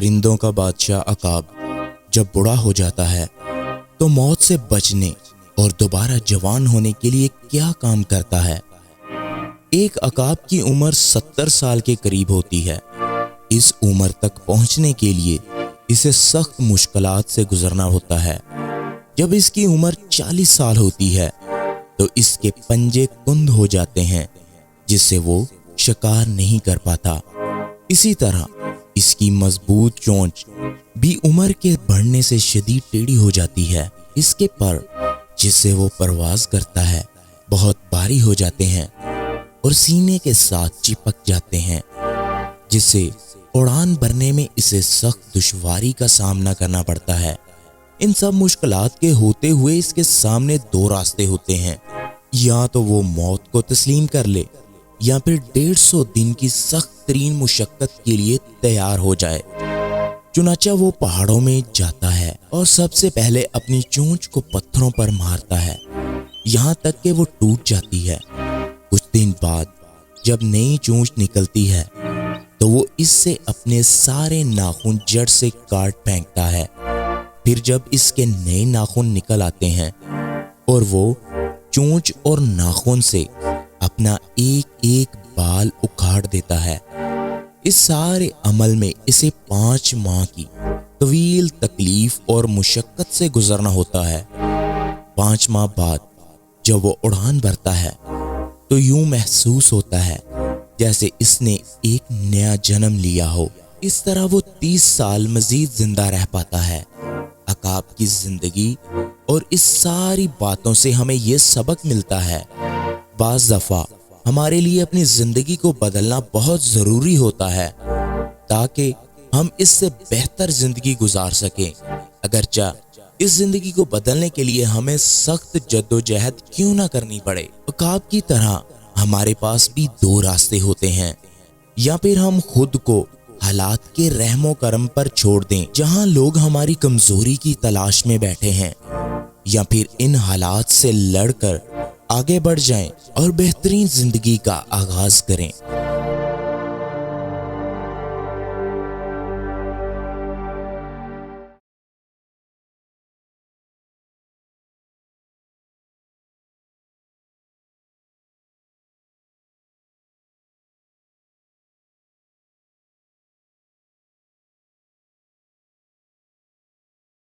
پرندوں کا بادشاہ عقاب جب بوڑھا ہو جاتا ہے تو موت سے بچنے اور دوبارہ جوان ہونے کے لیے کیا کام کرتا ہے؟ ایک عقاب کی عمر 70 سال کے قریب ہوتی ہے۔ اس عمر تک پہنچنے کے لیے اسے سخت مشکلات سے گزرنا ہوتا ہے۔ جب اس کی عمر 40 سال ہوتی ہے تو اس کے پنجے کند ہو جاتے ہیں جس سے وہ شکار نہیں کر پاتا۔ اسی طرح اس کی مضبوط چونچ بھی عمر کے بڑھنے سے شدید ٹیڑھی ہو جاتی ہے۔ اس کے پر جس سے وہ پرواز کرتا ہے بہت بھاری ہو جاتے ہیں اور سینے کے ساتھ چپک جاتے ہیں جس سے اڑان بھرنے میں اسے سخت دشواری کا سامنا کرنا پڑتا ہے۔ ان سب مشکلات کے ہوتے ہوئے اس کے سامنے دو راستے ہوتے ہیں، یا تو وہ موت کو تسلیم کر لے یا پھر 150 دن کی سخت ترین مشقت کے لیے تیار ہو جائے۔ چنانچہ وہ پہاڑوں میں جاتا ہے اور سب سے پہلے اپنی چونچ کو پتھروں پر مارتا ہے یہاں تک کہ وہ ٹوٹ جاتی ہے۔ کچھ دن بعد جب نئی چونچ نکلتی ہے تو وہ اس سے اپنے سارے ناخن جڑ سے کاٹ پھینکتا ہے۔ پھر جب اس کے نئے ناخن نکل آتے ہیں اور وہ چونچ اور ناخن سے اپنا ایک ایک بال اکھاڑ دیتا ہے۔ اس سارے عمل میں اسے 5 ماہ کی طویل تکلیف اور مشقت سے گزرنا ہوتا ہے۔ 5 ماہ بعد جب وہ اڑان بھرتا ہے تو یوں محسوس ہوتا ہے جیسے اس نے ایک نیا جنم لیا ہو۔ اس طرح وہ 30 سال مزید زندہ رہ پاتا ہے۔ عقاب کی زندگی اور اس ساری باتوں سے ہمیں یہ سبق ملتا ہے، بعض دفعہ ہمارے لیے اپنی زندگی کو بدلنا بہت ضروری ہوتا ہے تاکہ ہم اس سے بہتر زندگی گزار سکیں، اگرچہ اس زندگی کو بدلنے کے لیے ہمیں سخت جدوجہد کیوں نہ کرنی پڑے۔ عقاب کی طرح ہمارے پاس بھی 2 راستے ہوتے ہیں، یا پھر ہم خود کو حالات کے رحم و کرم پر چھوڑ دیں جہاں لوگ ہماری کمزوری کی تلاش میں بیٹھے ہیں، یا پھر ان حالات سے لڑ کر آگے بڑھ جائیں اور بہترین زندگی کا آغاز کریں۔